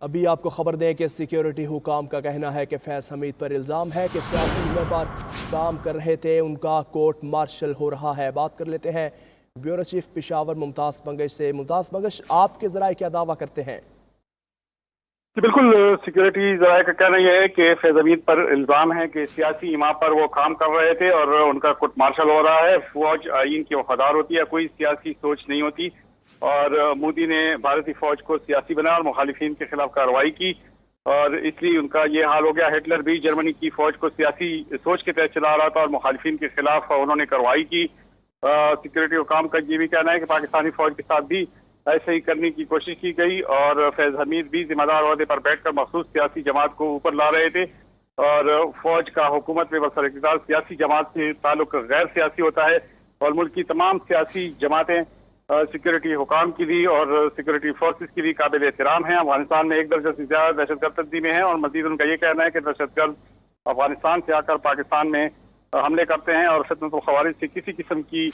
ابھی آپ کو خبر دیں کہ سیکیورٹی حکام کا کہنا ہے کہ فیض حمید پر الزام ہے کہ سیاسی عہدے پر کام کر رہے تھے، ان کا کورٹ مارشل ہو رہا ہے۔ بات کر لیتے ہیں بیورو چیف پشاور ممتاز منگش سے۔ ممتاز منگش، آپ کے ذرائع کیا دعویٰ کرتے ہیں؟ بالکل، سیکیورٹی ذرائع کا کہنا یہ ہے کہ فیض حمید پر الزام ہے کہ سیاسی ایما پر وہ کام کر رہے تھے اور ان کا کورٹ مارشل ہو رہا ہے۔ فوج آئین کی وفادار ہوتی ہے، کوئی سیاسی سوچ نہیں ہوتی، اور مودی نے بھارتی فوج کو سیاسی بنا اور مخالفین کے خلاف کارروائی کی، اور اس لیے ان کا یہ حال ہو گیا۔ ہٹلر بھی جرمنی کی فوج کو سیاسی سوچ کے تحت چلا رہا تھا اور مخالفین کے خلاف انہوں نے کارروائی کی۔ سیکیورٹی حکام کا یہ بھی کہنا ہے کہ پاکستانی فوج کے ساتھ بھی ایسے ہی کرنے کی کوشش کی گئی، اور فیض حمید بھی ذمہ دار عہدے پر بیٹھ کر مخصوص سیاسی جماعت کو اوپر لا رہے تھے، اور فوج کا حکومت میں برسر اقتدار سیاسی جماعت سے تعلق غیر سیاسی ہوتا ہے، اور ملک کی تمام سیاسی جماعتیں سیکیورٹی حکام کی بھی اور سیکیورٹی فورسز کی بھی قابل احترام ہیں۔ افغانستان میں 1 درجن سے زیادہ دہشت گرد تنظیمیں ہیں، اور مزید ان کا یہ کہنا ہے کہ دہشت گرد افغانستان سے آ کر پاکستان میں حملے کرتے ہیں، اور فتنۃ الخوارج سے کسی قسم کی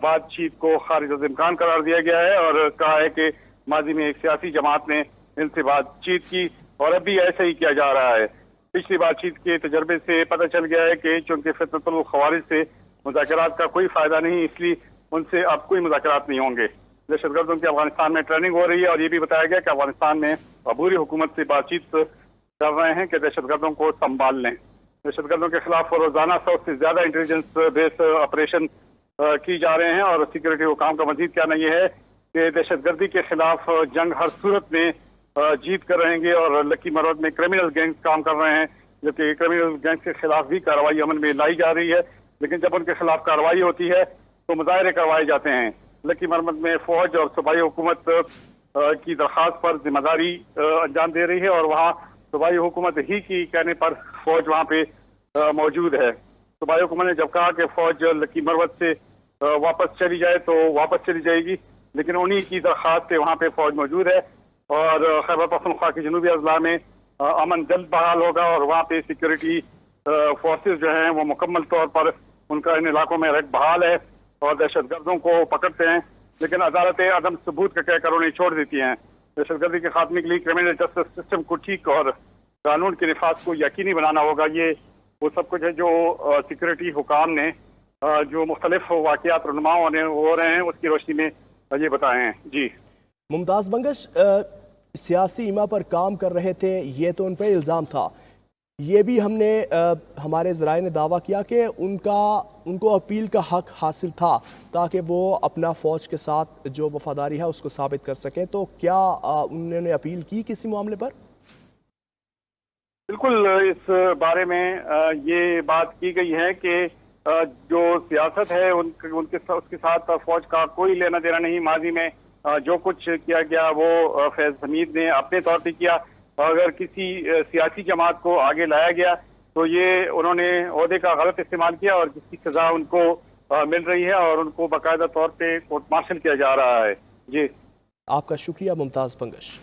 بات چیت کو خارج از امکان قرار دیا گیا ہے، اور کہا ہے کہ ماضی میں ایک سیاسی جماعت نے ان سے بات چیت کی اور اب بھی ایسا ہی کیا جا رہا ہے۔ پچھلی بات چیت کے تجربے سے پتہ چل گیا ہے کہ چونکہ فتنۃ الخوارج سے مذاکرات کا کوئی فائدہ نہیں، اس لیے ان سے اب کوئی مذاکرات نہیں ہوں گے۔ دہشت گردوں کی افغانستان میں ٹریننگ ہو رہی ہے، اور یہ بھی بتایا گیا کہ افغانستان میں عبوری حکومت سے بات چیت کر رہے ہیں کہ دہشت گردوں کو سنبھال لیں۔ دہشت گردوں کے خلاف روزانہ 100 سے زیادہ انٹیلیجنس بیس آپریشن کی جا رہے ہیں، اور سیکیورٹی حکام کا مزید کہنا یہ ہے کہ دہشت گردی کے خلاف جنگ ہر صورت میں جیت کر رہیں گے، اور لکی مروت میں کرمنل گینگز کام کر رہے ہیں، جبکہ کرمنل گینگز کے خلاف بھی کارروائی عمل میں لائی جا رہی ہے، لیکن جب ان کے خلاف کارروائی ہوتی ہے تو مظاہرے کروائے جاتے ہیں۔ لکی مرمت میں فوج اور صوبائی حکومت کی درخواست پر ذمہ داری انجام دے رہی ہے، اور وہاں صوبائی حکومت ہی کی کہنے پر فوج وہاں پہ موجود ہے۔ صوبائی حکومت نے جب کہا کہ فوج لکی مروت سے واپس چلی جائے تو واپس چلی جائے گی، لیکن انہی کی درخواست سے وہاں پہ فوج موجود ہے، اور خیبر پختونخوا کے جنوبی اضلاع میں امن جلد بحال ہوگا، اور وہاں پہ سیکیورٹی فورسز جو ہیں وہ مکمل طور پر ان کا ان علاقوں میں رہٹ بحال ہے، اور دہشت گردوں کو پکڑتے ہیں، لیکن عدالتیں عدم ثبوت کا کہہ کر انہیں چھوڑ دیتی ہیں۔ دہشت گردی کے خاتمے کے لیے کرمنل جسٹس سسٹم کو ٹھیک اور قانون کے نفاذ کو یقینی بنانا ہوگا۔ یہ وہ سب کچھ ہے جو سیکیورٹی حکام نے جو مختلف واقعات رونما ہو رہے ہیں اس کی روشنی میں یہ بتائے ہیں۔ جی ممتاز منگش، سیاسی ایما پر کام کر رہے تھے، یہ تو ان پہ الزام تھا۔ یہ بھی ہمارے ذرائع نے دعویٰ کیا کہ ان کو اپیل کا حق حاصل تھا تاکہ وہ اپنا فوج کے ساتھ جو وفاداری ہے اس کو ثابت کر سکیں، تو کیا انہوں نے اپیل کی کسی معاملے پر؟ بالکل، اس بارے میں یہ بات کی گئی ہے کہ جو سیاست ہے اس کے ساتھ فوج کا کوئی لینا دینا نہیں۔ ماضی میں جو کچھ کیا گیا وہ فیض حمید نے اپنے طور پہ کیا، اور اگر کسی سیاسی جماعت کو آگے لایا گیا تو یہ انہوں نے عہدے کا غلط استعمال کیا، اور جس کی سزا ان کو مل رہی ہے، اور ان کو باقاعدہ طور پہ کورٹ مارشل کیا جا رہا ہے۔ جی آپ کا شکریہ ممتاز منگش۔